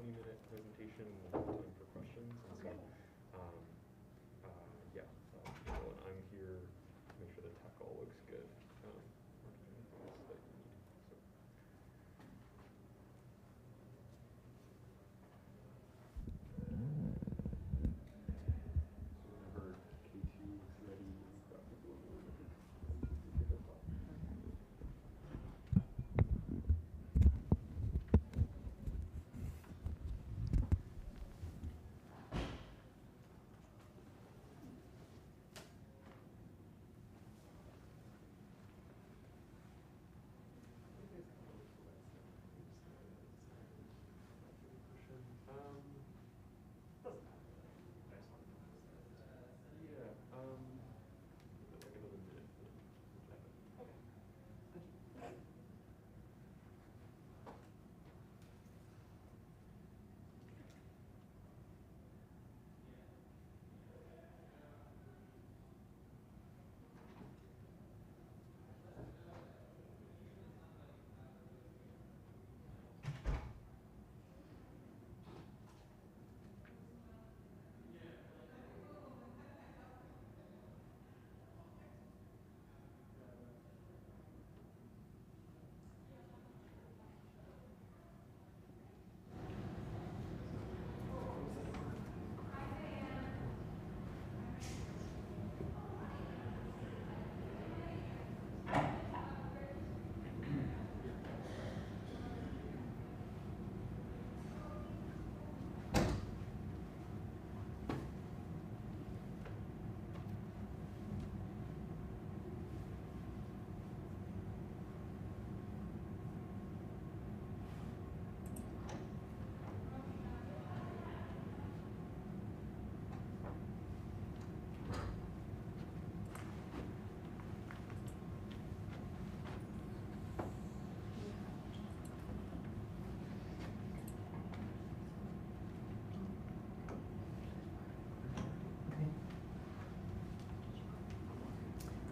20-minute presentation with time for questions. And so, yeah, and I'm here to make sure the tech all looks good.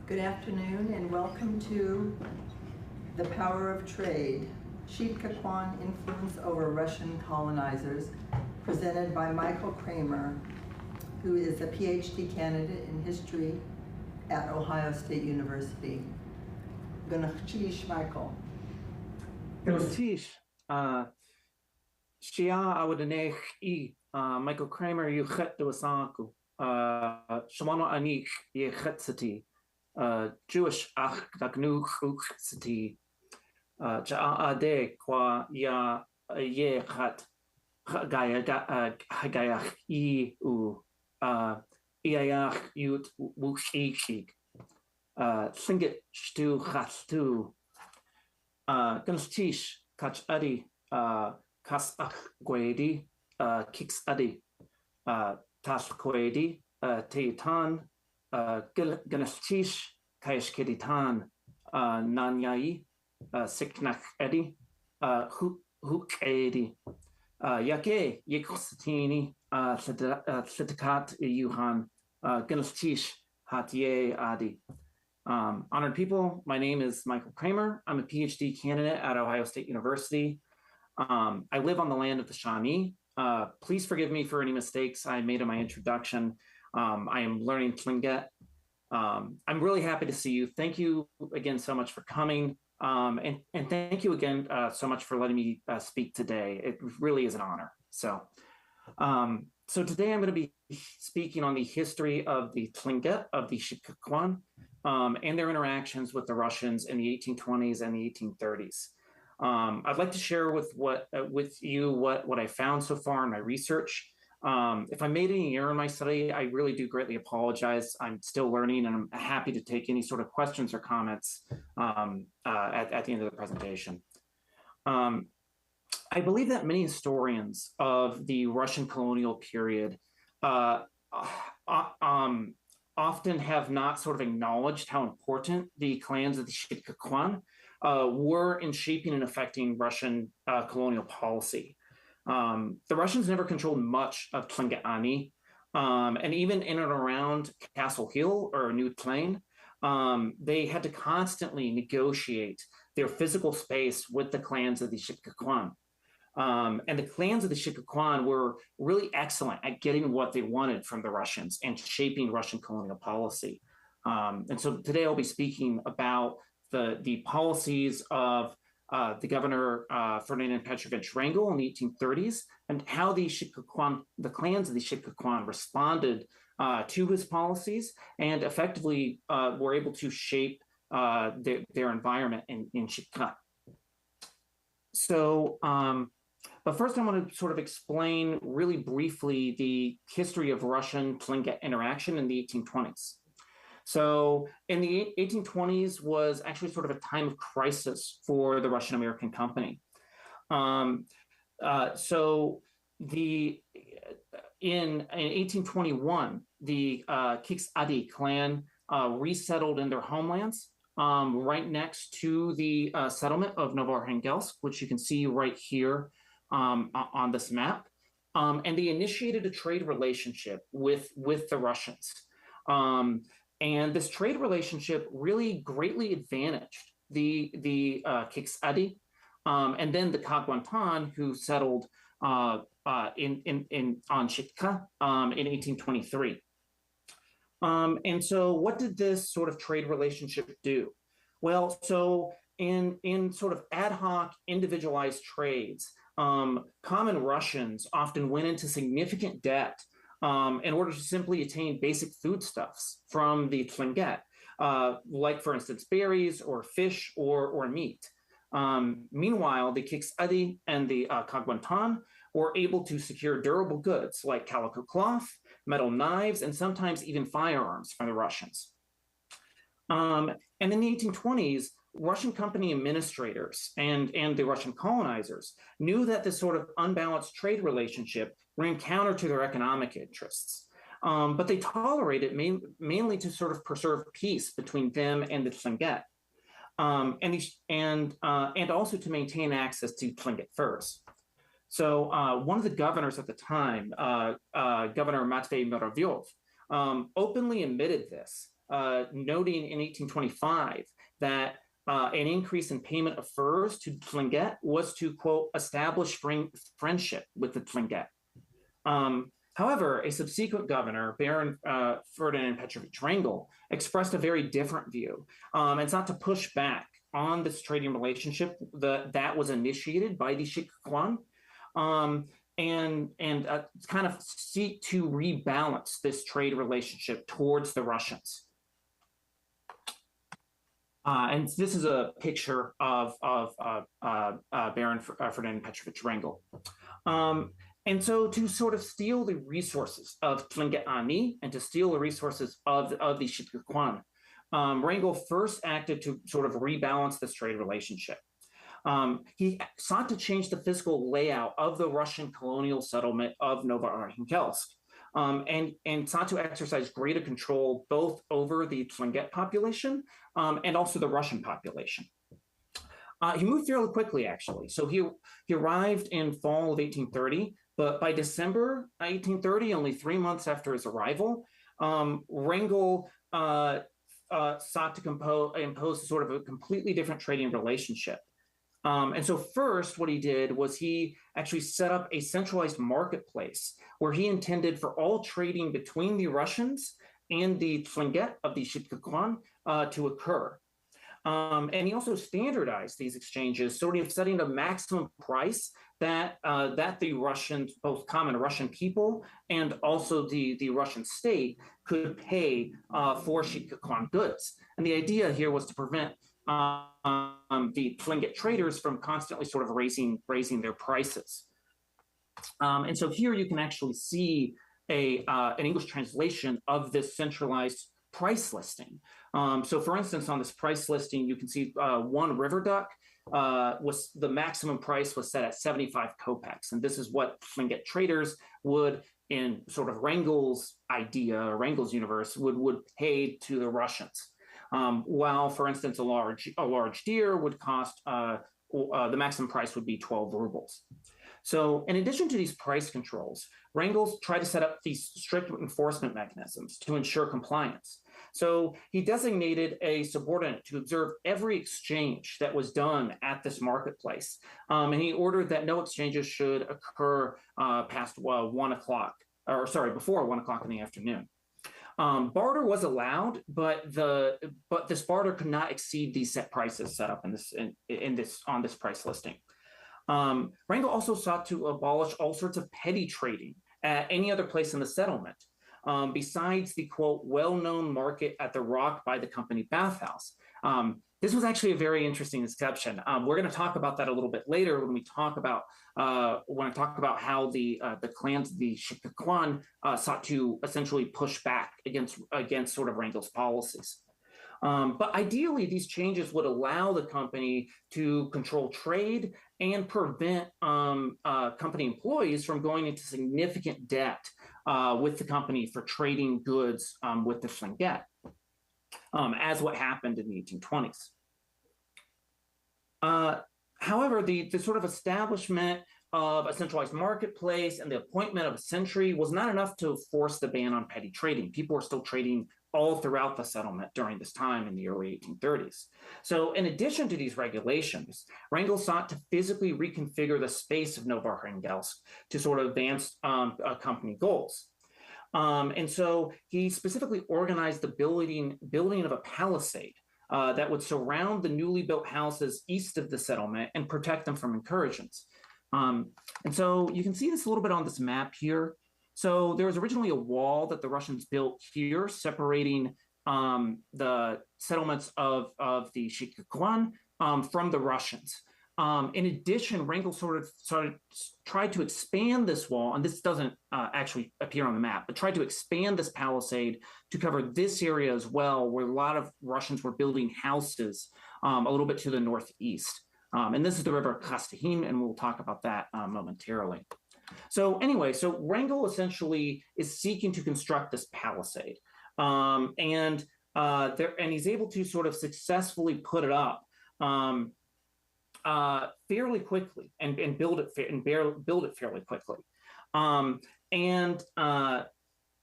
Good afternoon and welcome to The Power of Trade, Sheet'ká Ḳwáan Influence over Russian Colonizers, presented by Michael Kraemer, who is a PhD candidate in history at Ohio State University. G'nachtish, Michael. G'nachtish. Shia awadanech Michael Kraemer xhat duwasáakw. Shamano anich xhat. Jewish xhat xhaltóow xhat iayach yut wushishig. Lingít xhaltóow. G'nachtish xh'atee Kiks.ádi Teatan G'nachtish xhaltóow nan yádi xh'atángi yatee xh'atángi xhat yuhan G'nachtish yádi. Honored people, my name is Michael Kraemer. I'm a PhD candidate at Ohio State University. I live on the land of the Shawnee. Please forgive me for any mistakes I made in my introduction. I am learning Tlingit. I'm really happy to see you. Thank you again so much for coming. And thank you again so much for letting me speak today. It really is an honor. So today I'm going to be speaking on the history of the Tlingit, of the Sheet'ká Ḳwáan, and their interactions with the Russians in the 1820s and the 1830s. I'd like to share with you what I found so far in my research. If I made any error in my study, I really do greatly apologize. I'm still learning, and I'm happy to take any sort of questions or comments at the end of the presentation. I believe that many historians of the Russian colonial period often have not sort of acknowledged how important the clans of the Sheet'ká Ḳwáan were in shaping and affecting Russian colonial policy. The Russians never controlled much of Tlingit, and even in and around Castle Hill or New Plain, they had to constantly negotiate their physical space with the clans of the Sheet'ká Ḳwáan. And the clans of the Sheet'ká Ḳwáan were really excellent at getting what they wanted from the Russians and shaping Russian colonial policy. And so today I'll be speaking about the policies of the governor Ferdinand Petrovitch Wrangell in the 1830s, and how the clans of the Sheet'ká Ḳwáan responded to his policies and effectively were able to shape their environment in Sheet'ká. So, but first I want to sort of explain really briefly the history of Russian Tlingit interaction in the 1820s. So in the 1820s was actually sort of a time of crisis for the Russian-American company. So in 1821, the Kiks.ádi clan resettled in their homelands right next to the settlement of Novoarkhangelsk, which you can see right here on this map. And they initiated a trade relationship with the Russians. And this trade relationship really greatly advantaged the Kiks.ádi and then the Kaagwaantaan, who settled on Sheet'ká in 1823. And so what did this sort of trade relationship do? Well, so in sort of ad hoc individualized trades, common Russians often went into significant debt in order to simply attain basic foodstuffs from the Tlingit, like, for instance, berries or fish or meat. Meanwhile, the Kiks.ádi and the Kaagwaantaan were able to secure durable goods like calico cloth, metal knives, and sometimes even firearms from the Russians. And in the 1820s, Russian company administrators and the Russian colonizers knew that this sort of unbalanced trade relationship ran counter to their economic interests. But they tolerated mainly to sort of preserve peace between them and the Tlingit, and also to maintain access to Tlingit furs. So one of the governors at the time, Governor Matvei Muravyev, openly admitted this, noting in 1825 that an increase in payment of furs to Tlingit was to, quote, establish friendship with the Tlingit. However, a subsequent governor, Baron Ferdinand Petrovitch Wrangell, expressed a very different view. It's not to push back on this trading relationship that was initiated by the Sheet'ká Ḳwáan, and kind of seek to rebalance this trade relationship towards the Russians. And this is a picture of Baron Ferdinand Petrovitch Wrangell. And so to sort of steal the resources of Tlingit and to steal the resources of the Sheet'ká Ḳwáan, Wrangell first acted to sort of rebalance this trade relationship. He sought to change the physical layout of the Russian colonial settlement of Novoarkhangelsk, and sought to exercise greater control both over the Tlingit population and also the Russian population. He moved fairly quickly, actually. So he arrived in fall of 1830, but by December 1830, only 3 months after his arrival, Wrangell sought to impose sort of a completely different trading relationship. And so first, what he did was he actually set up a centralized marketplace where he intended for all trading between the Russians and the Tlingit of the Sheet'ká Ḳwáan to occur. And he also standardized these exchanges, sort of setting a maximum price that the Russians, both common Russian people and also the Russian state, could pay for Sheet'ká Ḳwáan goods. And the idea here was to prevent the Tlingit traders from constantly sort of raising their prices. And so here you can actually see an English translation of this centralized price listing. So for instance, on this price listing, you can see one river duck was the maximum price was set at 75 kopecks. And this is what Tlingit traders would, in sort of Wrangell's idea, or Wrangell's universe, would pay to the Russians. While, for instance, a large deer would cost, the maximum price would be 12 rubles. So in addition to these price controls, Wrangell tried to set up these strict enforcement mechanisms to ensure compliance. So he designated a subordinate to observe every exchange that was done at this marketplace. And he ordered that no exchanges should occur past 1 o'clock, or sorry, before 1 o'clock in the afternoon. Barter was allowed, but this barter could not exceed these set prices set up on this price listing. Wrangell also sought to abolish all sorts of petty trading at any other place in the settlement, besides the, quote, well-known market at the Rock by the Company bathhouse. This was actually a very interesting exception. We're going to talk about that a little bit later when we talk about how the clans, the Sheet'ká Ḳwáan, sought to essentially push back against sort of Wrangell's policies. But ideally, these changes would allow the company to control trade and prevent company employees from going into significant debt with the company for trading goods with the Lingít, as what happened in the 1820s. However, the sort of establishment of a centralized marketplace and the appointment of a sentry was not enough to force the ban on petty trading. People were still trading all throughout the settlement during this time in the early 1830s. So in addition to these regulations, Wrangell sought to physically reconfigure the space of Novohrangelsк to sort of advance company goals. And so he specifically organized the building of a palisade that would surround the newly built houses east of the settlement and protect them from incursions. And so you can see this a little bit on this map here. So there was originally a wall that the Russians built here, separating the settlements of the Sheet'ká Ḳwáan from the Russians. In addition, Wrangell sort of tried to expand this wall, and this doesn't actually appear on the map, but tried to expand this palisade to cover this area as well, where a lot of Russians were building houses a little bit to the northeast. And this is the river Xhaasdahéen, and we'll talk about that momentarily. So anyway, so Wrangell essentially is seeking to construct this palisade, and he's able to sort of successfully put it up fairly quickly and build it fairly quickly. And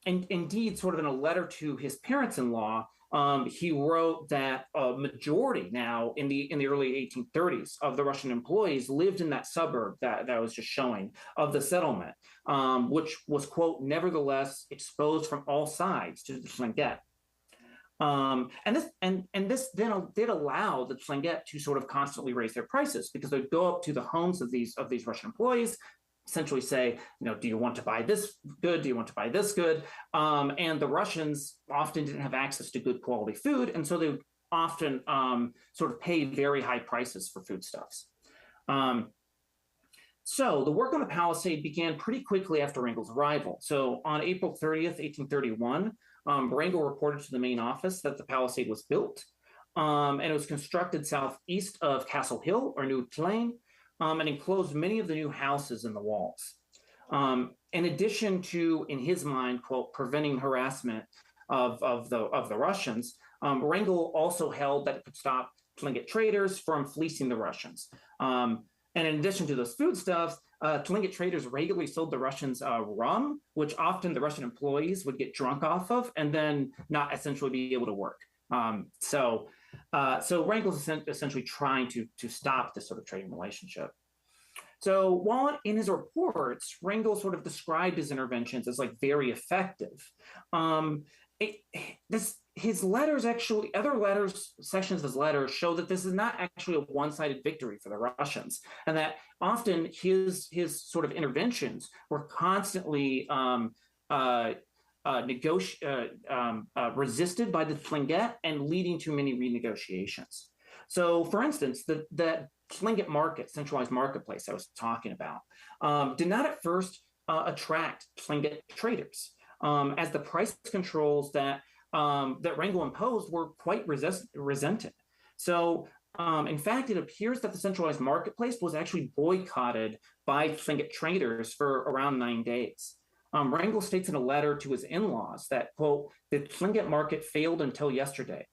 indeed, sort of in a letter to his parents-in-law, he wrote that a majority now in the early 1830s of the Russian employees lived in that suburb that I was just showing of the settlement, which was, quote, nevertheless exposed from all sides to the Lingít. And this then did allow the Lingít to sort of constantly raise their prices, because they'd go up to the homes of these Russian employees, essentially say, do you want to buy this good? Do you want to buy this good? And the Russians often didn't have access to good quality food, and so they would often sort of pay very high prices for foodstuffs. So the work on the palisade began pretty quickly after Wrangell's arrival. So on April 30th, 1831, Wrangell reported to the main office that the palisade was built, and it was constructed southeast of Castle Hill, or New Plain, and enclosed many of the new houses in the walls. In addition to, in his mind, quote, preventing harassment of the Russians, Wrangell also held that it could stop Tlingit traders from fleecing the Russians. And in addition to those foodstuffs, Tlingit traders regularly sold the Russians rum, which often the Russian employees would get drunk off of and then not essentially be able to work. So Wrangell's essentially trying to stop this sort of trading relationship. So while in his reports, Wrangell sort of described his interventions as like very effective. His letters actually, other sections of his letters show that this is not actually a one-sided victory for the Russians, and that often his sort of interventions were constantly resisted by the Tlingit and leading to many renegotiations. So, for instance, the Tlingit market, centralized marketplace I was talking about, did not at first attract Tlingit traders, as the price controls that Wrangell imposed were quite resented. So, in fact, it appears that the centralized marketplace was actually boycotted by Tlingit traders for around 9 days. Wrangell states in a letter to his in-laws that, quote, the Tlingit market failed until yesterday.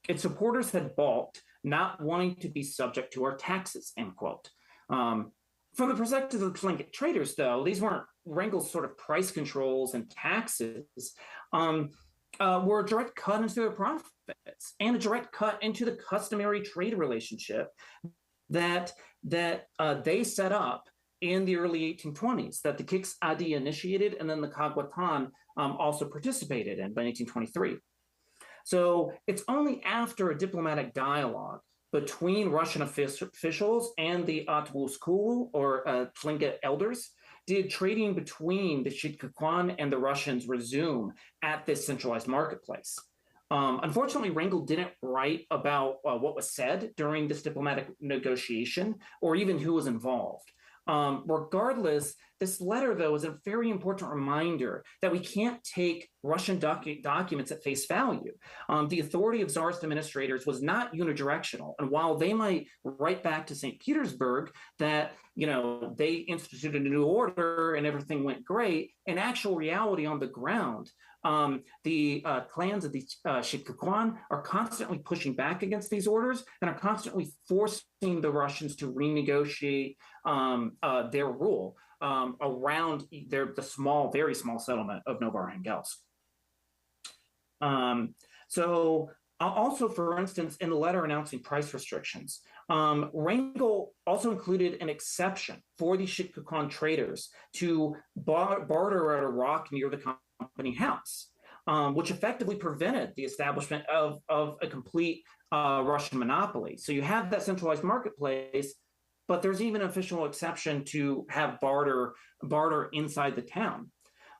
Its supporters had balked, not wanting to be subject to our taxes, end quote. From the perspective of the Tlingit traders, though, these weren't Wrangell's sort of price controls and taxes, were a direct cut into their profits and a direct cut into the customary trade relationship that they set up in the early 1820s, that the Kiks.ádi initiated, and then the Kaagwaantaan also participated in by 1823. So it's only after a diplomatic dialogue between Russian officials and the duwasáakw, or Tlingit elders, did trading between the Sheet'ká Ḳwáan and the Russians resume at this centralized marketplace. Unfortunately, Wrangell didn't write about what was said during this diplomatic negotiation or even who was involved. Regardless, this letter, though, is a very important reminder that we can't take Russian documents at face value. The authority of Tsarist administrators was not unidirectional, and while they might write back to St. Petersburg that they instituted a new order and everything went great, in actual reality on the ground, the clans of the Sheet'ká Ḳwáan are constantly pushing back against these orders and are constantly forcing the Russians to renegotiate their rule around the very small settlement of Novoarkhangelsk. So also, for instance, in the letter announcing price restrictions, Wrangell also included an exception for the Sheet'ká Ḳwáan traders to barter at a rock near the company house, which effectively prevented the establishment of a complete Russian monopoly. So you have that centralized marketplace, but there's even an official exception to have barter inside the town.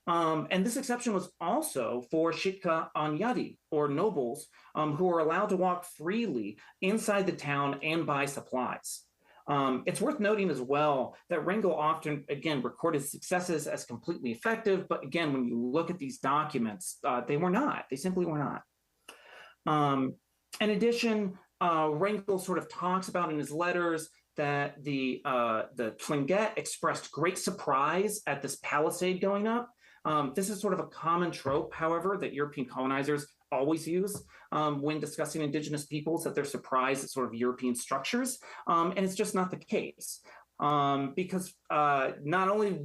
And this exception was also for Sheet'ká and yádi, or nobles, who were allowed to walk freely inside the town and buy supplies. It's worth noting as well that Wrangell often, again, recorded successes as completely effective, but again, when you look at these documents, they were not. They simply were not. In addition, Wrangell sort of talks about in his letters that the Tlingit expressed great surprise at this palisade going up. This is sort of a common trope, however, that European colonizers always use when discussing indigenous peoples, that they're surprised at sort of European structures. And it's just not the case. Because not only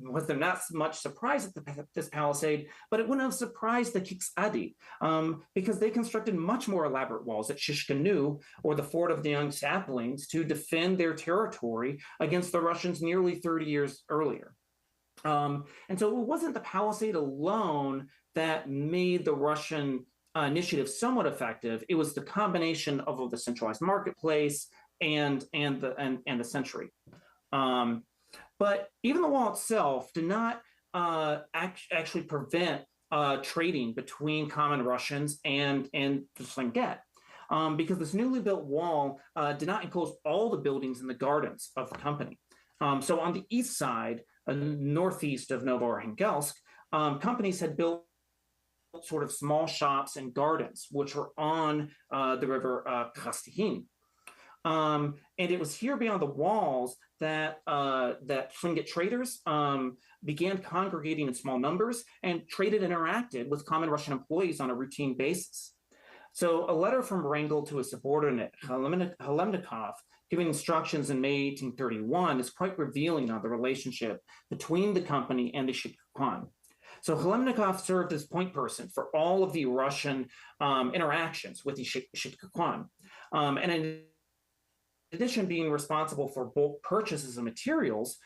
was there not much surprise at this palisade, but it wouldn't have surprised the Kiks.ádi because they constructed much more elaborate walls at Shishkanu, or the fort of the young saplings, to defend their territory against the Russians nearly 30 years earlier. And so it wasn't the palisade alone that made the Russian initiative somewhat effective. It was the combination of the centralized marketplace and the century. But even the wall itself did not actually prevent trading between common Russians and the Tlingit, because this newly built wall did not enclose all the buildings and the gardens of the company. So on the east side, northeast of Novoarkhangelsk, companies had built sort of small shops and gardens, which were on the river Xhaasdahéen. And it was here beyond the walls that Tlingit traders began congregating in small numbers and traded and interacted with common Russian employees on a routine basis. So a letter from Wrangell to a subordinate, Hlemnikov, giving instructions in May 1831 is quite revealing of the relationship between the company and the Sheet'ká Ḳwáan. So Hlemnikov served as point person for all of the Russian interactions with the Sheet'ká Ḳwáan. And in addition, being responsible for bulk purchases of materials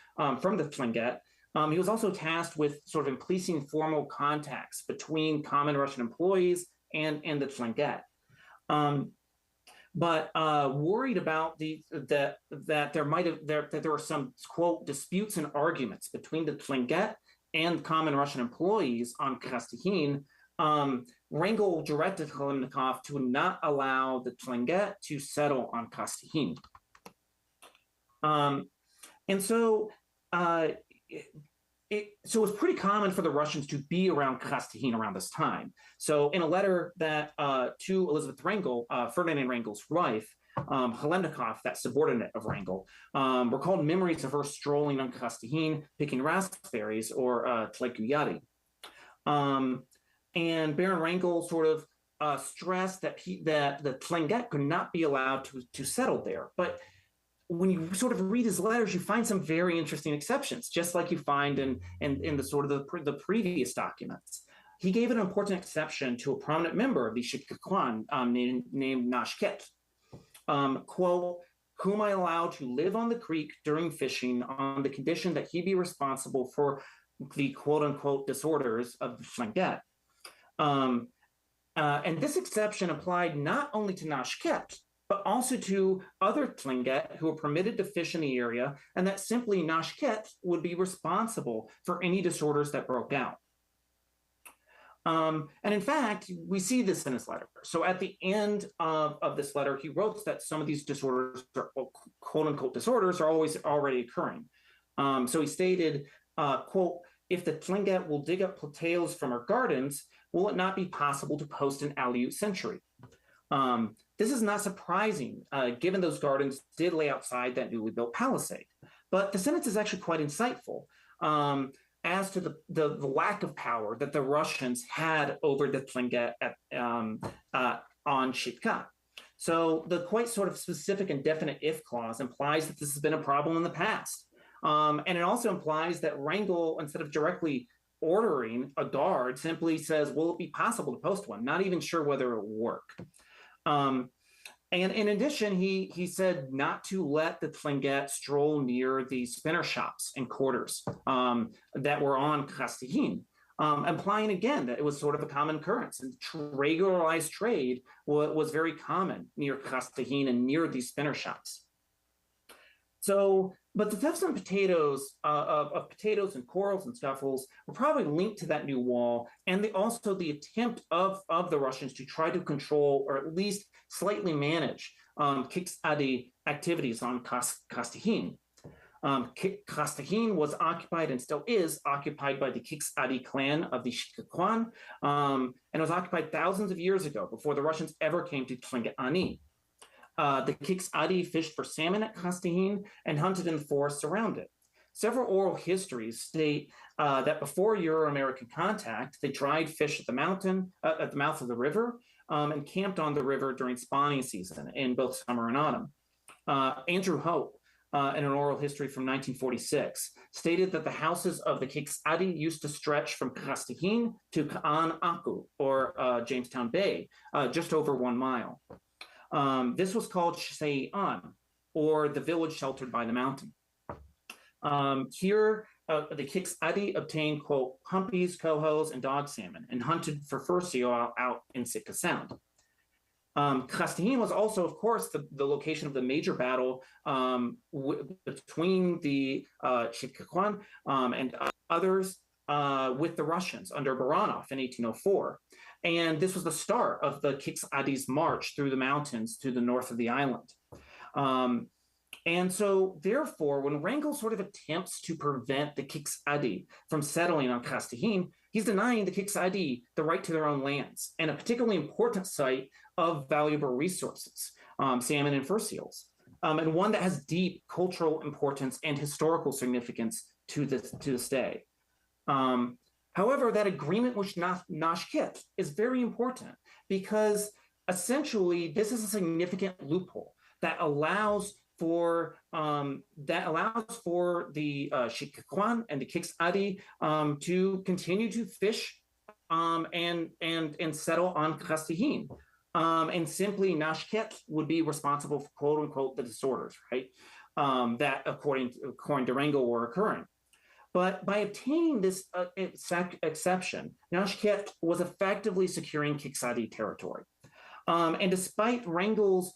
from the Tlingit, he was also tasked with sort of policing formal contacts between common Russian employees and the Tlingit. But worried about that there were some, quote, disputes and arguments between the Tlingit and common Russian employees on Xhaasdahéen, Wrangell directed Hlemnikov to not allow the Tlingit to settle on Xhaasdahéen. And so so it was pretty common for the Russians to be around Xhaasdahéen around this time. So in a letter that to Elizabeth Wrangell, Ferdinand Wrangell's wife, Hlemnikov, that subordinate of Wrangell, recalled memories of her strolling on Xhaasdahéen, picking raspberries or yádi. And Baron Wrangell sort of stressed that the Tlingit could not be allowed to settle there. But when you sort of read his letters, you find some very interesting exceptions, just like you find in the sort of the previous documents. He gave an important exception to a prominent member of the Sheet'ká Ḳwáan named Nashket, quote, whom I allowed to live on the creek during fishing on the condition that he be responsible for the quote unquote disorders of the Lingít. And this exception applied not only to Nashket, but also to other Tlingit who were permitted to fish in the area, and that simply Nashket would be responsible for any disorders that broke out. And in fact, we see this in his letter. So at the end of this letter, he wrote that some of these disorders, or quote unquote disorders, are always already occurring. So he stated, quote, if the Tlingit will dig up potatoes from our gardens, will it not be possible to post an Aleut sentry? This is not surprising, given those gardens did lay outside that newly built palisade. But the sentence is actually quite insightful as to the lack of power that the Russians had over the Tlingit on Sheet'ká. So the quite sort of specific and definite if clause implies that this has been a problem in the past. And it also implies that Wrangell, instead of directly ordering a guard, simply says, will it be possible to post one? Not even sure whether it will work. And in addition, he said not to let the Tlingit stroll near the spinner shops and quarters that were on Xhaasdahéen, implying again that it was sort of a common occurrence. And regularized trade was very common near Xhaasdahéen and near these spinner shops. So, but the thefts of potatoes and corals and scuffles were probably linked to that new wall, and also the attempt of the Russians to try to control or at least slightly manage Kiks.ádi activities on Xhaasdahéen. Xhaasdahéen was occupied and still is occupied by the Kiks.ádi clan of the Sheet'ká Ḳwáan, and was occupied thousands of years ago before the Russians ever came to Tlingit. The Kiks.ádi fished for salmon at Xhaasdahéen and hunted in the forests around it. Several oral histories state that before Euro-American contact, they dried fish at the mouth of the river and camped on the river during spawning season in both summer and autumn. Andrew Hope, in an oral history from 1946, stated that the houses of the Kiks.ádi used to stretch from Xhaasdahéen to Ka'an-Aku, or Jamestown Bay, just over 1 mile. This was called Xhaasdahéen, or the village sheltered by the mountain. Here, the Kiks.ádi obtained, quote, humpies, cohos, and dog salmon, and hunted for fur seal out in Sitka Sound. Xhaasdahéen was also, of course, the location of the major battle between the Sheet'ká Ḳwáan and others with the Russians under Baranov in 1804. And this was the start of the Kiks.ádi's march through the mountains to the north of the island. And so, therefore, when Wrangell sort of attempts to prevent the Kiks.ádi from settling on Xhaasdahéen, he's denying the Kiks.ádi the right to their own lands and a particularly important site of valuable resources, salmon and fur seals, and one that has deep cultural importance and historical significance to this day. However, that agreement with Nashket is very important because essentially this is a significant loophole that allows for the Sheet'ká Ḳwáan and the Kiks.ádi to continue to fish and settle on Xhaasdahéen. And simply Nashket would be responsible for quote unquote the disorders, right? That according to Wrangell were occurring. But by obtaining this exception, Nashket was effectively securing Kiks.ádi territory. And despite Wrangell's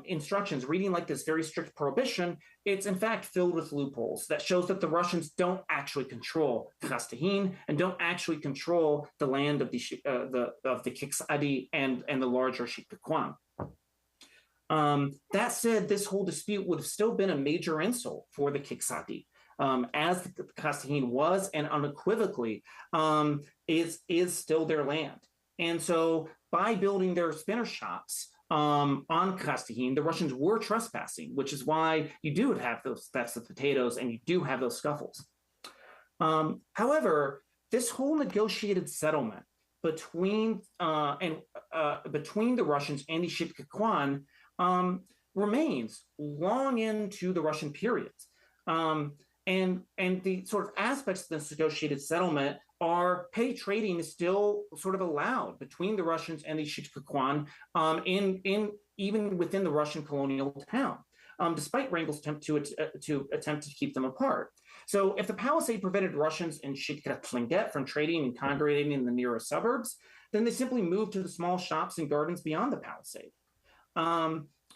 instructions reading like this very strict prohibition, it's in fact filled with loopholes that shows that the Russians don't actually control Xhaasdahéen and don't actually control the land of the Kiks.ádi and the larger Sheet'ká Ḳwáan. That said, this whole dispute would have still been a major insult for the Kiks.ádi. As the Xhaasdahéen was and unequivocally is still their land. And so by building their spinner shops on Xhaasdahéen, the Russians were trespassing, which is why you do have those thefts of potatoes and you do have those scuffles. However, this whole negotiated settlement between the Russians and the Sheet'ká Ḳwáan remains long into the Russian periods. And the sort of aspects of this negotiated settlement are pay trading is still sort of allowed between the Russians and the Sheet'ká Ḳwáan even within the Russian colonial town, despite Wrangell's attempt to keep them apart. So if the palisade prevented Russians in Sheet'ká Ţlingit from trading and congregating in the nearer suburbs, then they simply moved to the small shops and gardens beyond the palisade.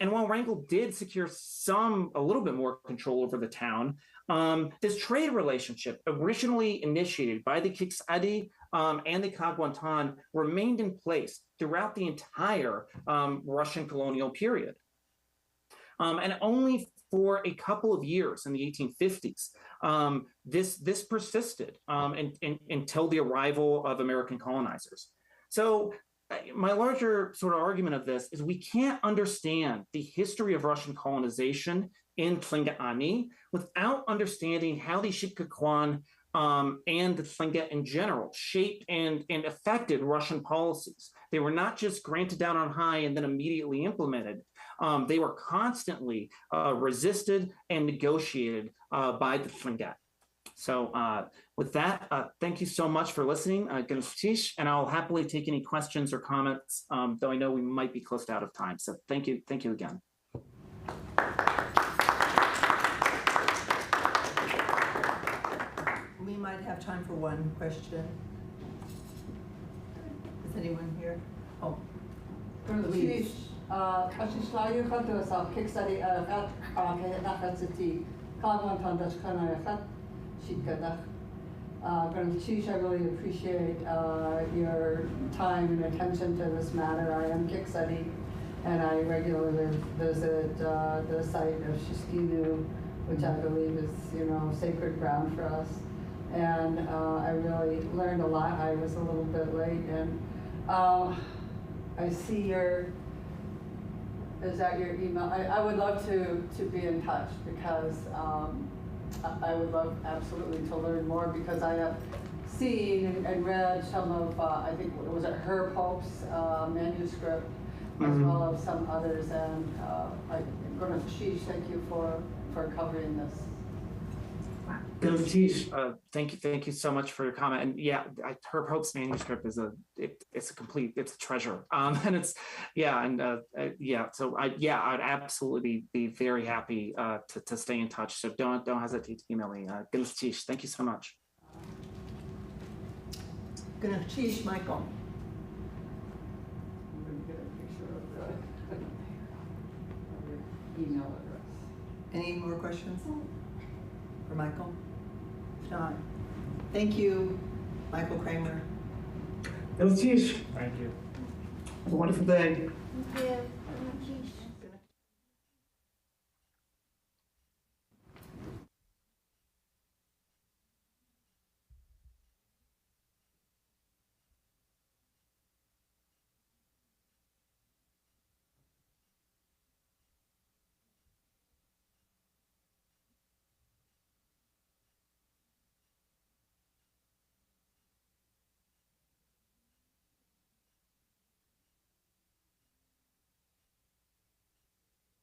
And while Wrangell did secure a little bit more control over the town, this trade relationship, originally initiated by the Kiks.ádi and the Kaagwaantaan, remained in place throughout the entire Russian colonial period. And only for a couple of years in the 1850s, this persisted until the arrival of American colonizers. So my larger sort of argument of this is we can't understand the history of Russian colonization in Tlingit without understanding how the Sheet'ká Ḳwáan and the Tlingit in general shaped and affected Russian policies. They were not just granted down on high and then immediately implemented. They were constantly resisted and negotiated by the Tlingit. So with that, thank you so much for listening, and I'll happily take any questions or comments, though I know we might be close to out of time. So thank you again. We might have time for one question. Is anyone here? Oh, please. I really appreciate your time and attention to this matter. I am Kiks.ádi, and I regularly visit the site of Xhaasdahéen, which I believe is, sacred ground for us. And I really learned a lot. I was a little bit late, and I see is that your email? I would love to be in touch, because I would love absolutely to learn more, because I have seen and read some of, I think, was it her Pope's manuscript, as well as some others, and I'm going to thank you for covering this. Thank you so much for your comment. And yeah, her Pope's manuscript is it's a treasure. And it's So I'd absolutely be very happy to stay in touch. So don't hesitate to email me. Thank you so much. Michael. I'm going to get a picture of your email address. Any more questions for Michael? If not, thank you, Michael Kraemer. Thank you. Thank you. Have a wonderful day. Thank you.